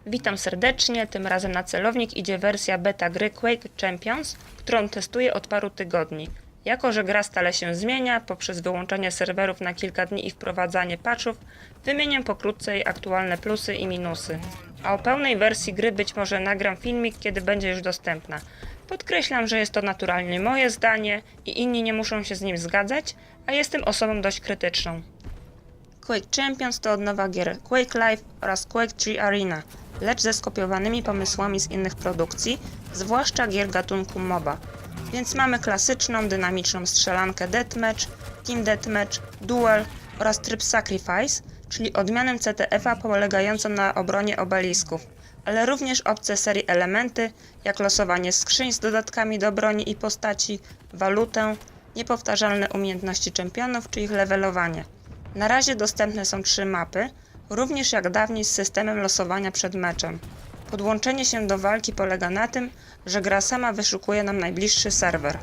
Witam serdecznie, tym razem na celownik idzie wersja beta gry Quake Champions, którą testuję od paru tygodni. Jako że gra stale się zmienia, poprzez wyłączanie serwerów na kilka dni i wprowadzanie patchów, wymienię pokrótce jej aktualne plusy i minusy. A o pełnej wersji gry być może nagram filmik, kiedy będzie już dostępna. Podkreślam, że jest to naturalnie moje zdanie i inni nie muszą się z nim zgadzać, a jestem osobą dość krytyczną. Quake Champions to odnowa gier Quake Live oraz Quake 3 Arena, lecz ze skopiowanymi pomysłami z innych produkcji, zwłaszcza gier gatunku MOBA. Więc mamy klasyczną, dynamiczną strzelankę Deathmatch, Team Deathmatch, Duel oraz tryb Sacrifice, czyli odmianę CTF-a polegającą na obronie obelisków, ale również obce serii elementy, jak losowanie skrzyń z dodatkami do broni i postaci, walutę, niepowtarzalne umiejętności czempionów czy ich levelowanie. Na razie dostępne są 3 mapy, również jak dawniej z systemem losowania przed meczem. Podłączenie się do walki polega na tym, że gra sama wyszukuje nam najbliższy serwer.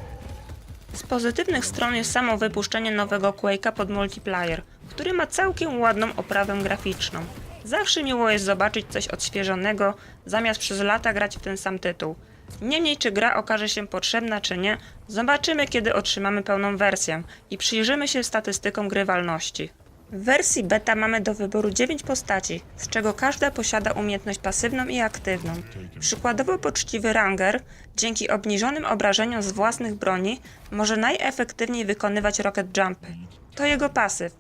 Z pozytywnych stron jest samo wypuszczenie nowego Quake'a pod multiplayer, który ma całkiem ładną oprawę graficzną. Zawsze miło jest zobaczyć coś odświeżonego, zamiast przez lata grać w ten sam tytuł. Niemniej czy gra okaże się potrzebna czy nie, zobaczymy kiedy otrzymamy pełną wersję i przyjrzymy się statystykom grywalności. W wersji beta mamy do wyboru 9 postaci, z czego każda posiada umiejętność pasywną i aktywną. Przykładowo poczciwy ranger, dzięki obniżonym obrażeniom z własnych broni, może najefektywniej wykonywać rocket jumpy. To jego pasyw.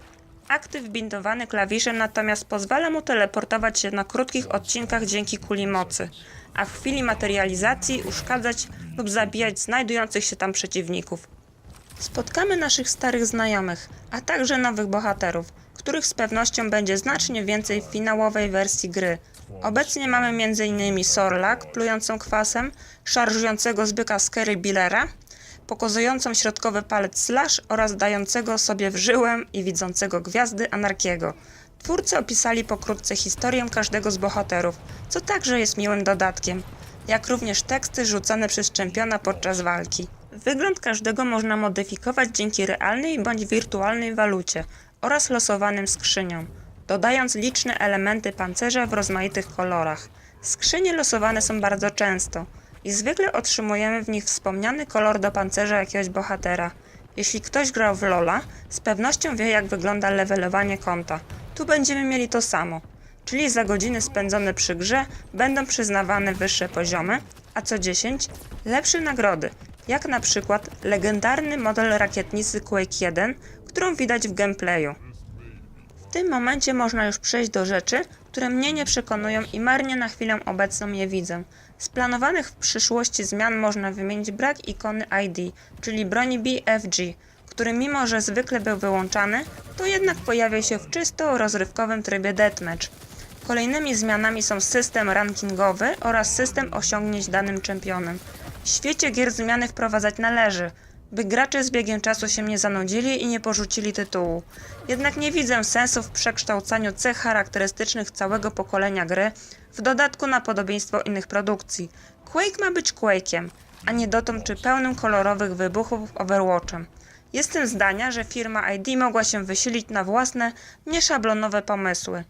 Aktyw bindowany klawiszem natomiast pozwala mu teleportować się na krótkich odcinkach dzięki kuli mocy, a w chwili materializacji uszkadzać lub zabijać znajdujących się tam przeciwników. Spotkamy naszych starych znajomych, a także nowych bohaterów, których z pewnością będzie znacznie więcej w finałowej wersji gry. Obecnie mamy m.in. Sorlak, plującą kwasem, szarżującego zbyka Scary Billera, pokazującą środkowy palec Slash oraz dającego sobie w żyłę i widzącego gwiazdy Anarkiego. Twórcy opisali pokrótce historię każdego z bohaterów, co także jest miłym dodatkiem, jak również teksty rzucane przez czempiona podczas walki. Wygląd każdego można modyfikować dzięki realnej bądź wirtualnej walucie oraz losowanym skrzyniom, dodając liczne elementy pancerza w rozmaitych kolorach. Skrzynie losowane są bardzo często i zwykle otrzymujemy w nich wspomniany kolor do pancerza jakiegoś bohatera. Jeśli ktoś grał w LoL'a, z pewnością wie jak wygląda levelowanie konta. Tu będziemy mieli to samo, czyli za godziny spędzone przy grze będą przyznawane wyższe poziomy, a co 10 lepsze nagrody, jak na przykład legendarny model rakietnicy Quake 1, którą widać w gameplayu. W tym momencie można już przejść do rzeczy, które mnie nie przekonują i marnie na chwilę obecną je widzę. Z planowanych w przyszłości zmian można wymienić brak ikony ID, czyli broni BFG, który mimo że zwykle był wyłączany, to jednak pojawia się w czysto rozrywkowym trybie Deathmatch. Kolejnymi zmianami są system rankingowy oraz system osiągnięć danym czempionem. W świecie gier zmiany wprowadzać należy, by gracze z biegiem czasu się nie zanudzili i nie porzucili tytułu. Jednak nie widzę sensu w przekształcaniu cech charakterystycznych całego pokolenia gry, w dodatku na podobieństwo innych produkcji. Quake ma być Quake'iem, a nie dotąd czy pełnym kolorowych wybuchów Overwatchem. Jestem zdania, że firma ID mogła się wysilić na własne, nieszablonowe pomysły.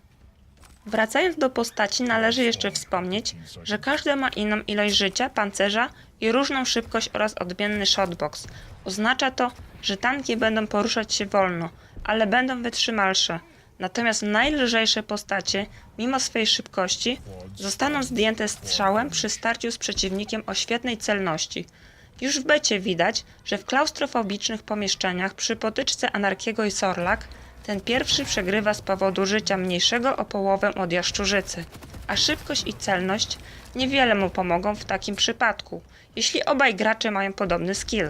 Wracając do postaci, należy jeszcze wspomnieć, że każda ma inną ilość życia, pancerza i różną szybkość oraz odmienny shotbox. Oznacza to, że tanki będą poruszać się wolno, ale będą wytrzymalsze. Natomiast najlżejsze postacie, mimo swej szybkości, zostaną zdjęte strzałem przy starciu z przeciwnikiem o świetnej celności. Już w becie widać, że w klaustrofobicznych pomieszczeniach przy potyczce Anarkiego i Sorlak ten pierwszy przegrywa z powodu życia mniejszego o połowę od jaszczurzycy, a szybkość i celność niewiele mu pomogą w takim przypadku, jeśli obaj gracze mają podobny skill.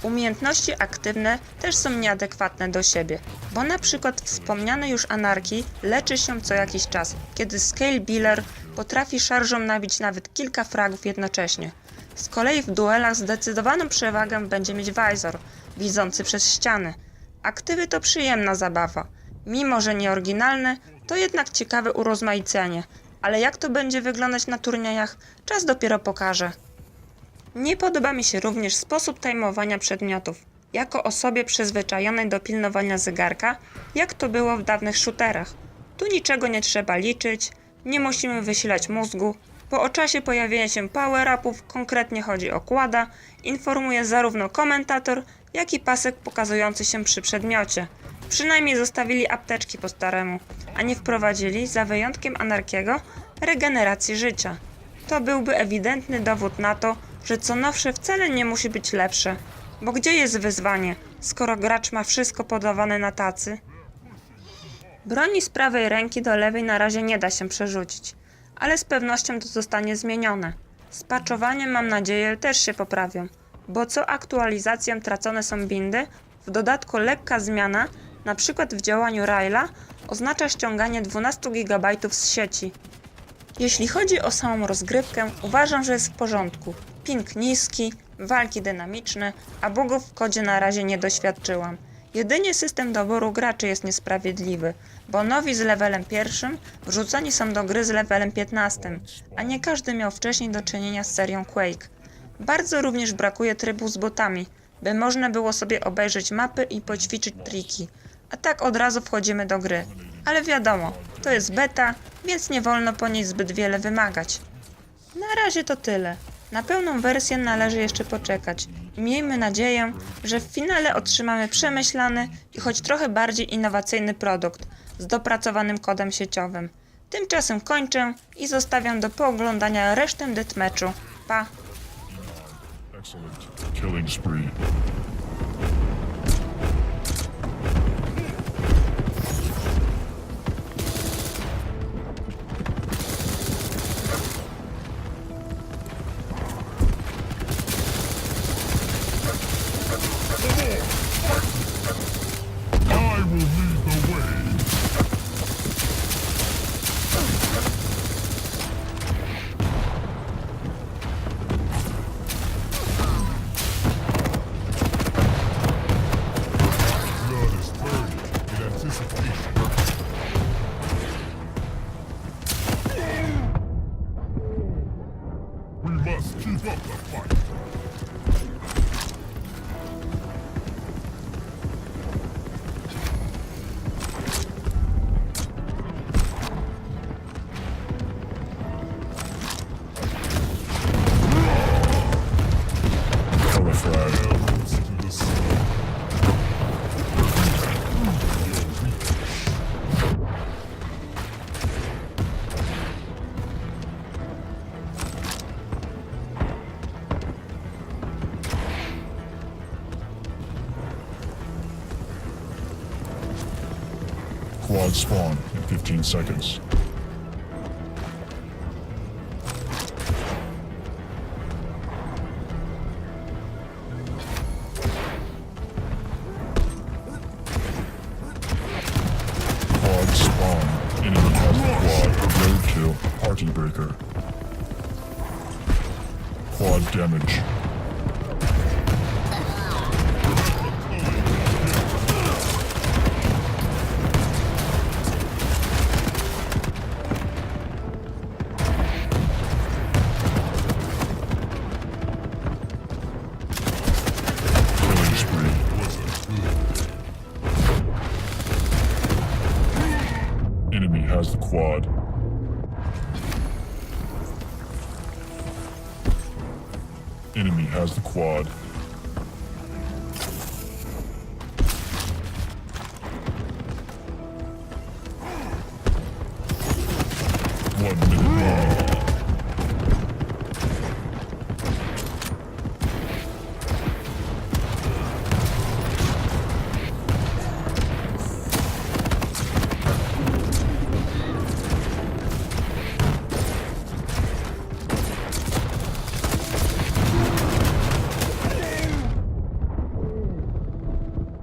Umiejętności aktywne też są nieadekwatne do siebie, bo na przykład wspomniany już Anarki leczy się co jakiś czas, kiedy Scale Biller potrafi szarżą nabić nawet kilka fragów jednocześnie. Z kolei w duelach zdecydowaną przewagę będzie mieć Visor, widzący przez ściany. Aktywy to przyjemna zabawa. Mimo że nie oryginalne, to jednak ciekawe urozmaicenie, ale jak to będzie wyglądać na turniejach, czas dopiero pokaże. Nie podoba mi się również sposób tajmowania przedmiotów, jako osobie przyzwyczajonej do pilnowania zegarka, jak to było w dawnych shooterach. Tu niczego nie trzeba liczyć, Nie musimy wysilać mózgu, bo o czasie pojawienia się power-upów, konkretnie chodzi o kłada, informuje zarówno komentator, jak i pasek pokazujący się przy przedmiocie. Przynajmniej zostawili apteczki po staremu, a nie wprowadzili, za wyjątkiem Anarkiego, regeneracji życia. To byłby ewidentny dowód na to, że co nowsze wcale nie musi być lepsze. Bo gdzie jest wyzwanie, skoro gracz ma wszystko podawane na tacy? Broni z prawej ręki do lewej na razie nie da się przerzucić, ale z pewnością to zostanie zmienione. Z patchowaniem, mam nadzieję, też się poprawią, bo co aktualizacją tracone są bindy, w dodatku lekka zmiana, np. w działaniu Raila, oznacza ściąganie 12 GB z sieci. Jeśli chodzi o samą rozgrywkę, uważam, że jest w porządku. Ping niski, walki dynamiczne, a bugów w kodzie na razie nie doświadczyłam. Jedynie system doboru graczy jest niesprawiedliwy, bo nowi z levelem 1 wrzucani są do gry z levelem 15, a nie każdy miał wcześniej do czynienia z serią Quake. Bardzo również brakuje trybu z botami, by można było sobie obejrzeć mapy i poćwiczyć triki, a tak od razu wchodzimy do gry. Ale wiadomo, to jest beta, więc nie wolno po niej zbyt wiele wymagać. Na razie to tyle. Na pełną wersję należy jeszcze poczekać i miejmy nadzieję, że w finale otrzymamy przemyślany i choć trochę bardziej innowacyjny produkt z dopracowanym kodem sieciowym. Tymczasem kończę i zostawiam do pooglądania resztę deathmatchu. Pa! Excellent. Killing spree. I will lead the way. Blood is burning in anticipation. We must keep up the fight. Quad spawn in 15 seconds. Quad spawn. Enemy has the quad. Roadkill. Party breaker. Quad damage. Killing spree. Enemy has the quad. Enemy has the quad. One minute remaining.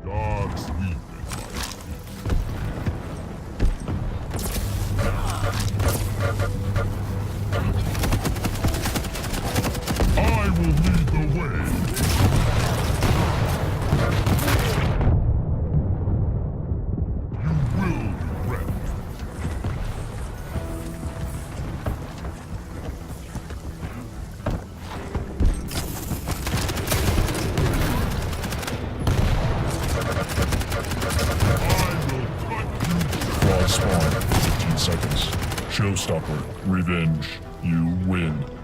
Dogs weep. Revenge. You win.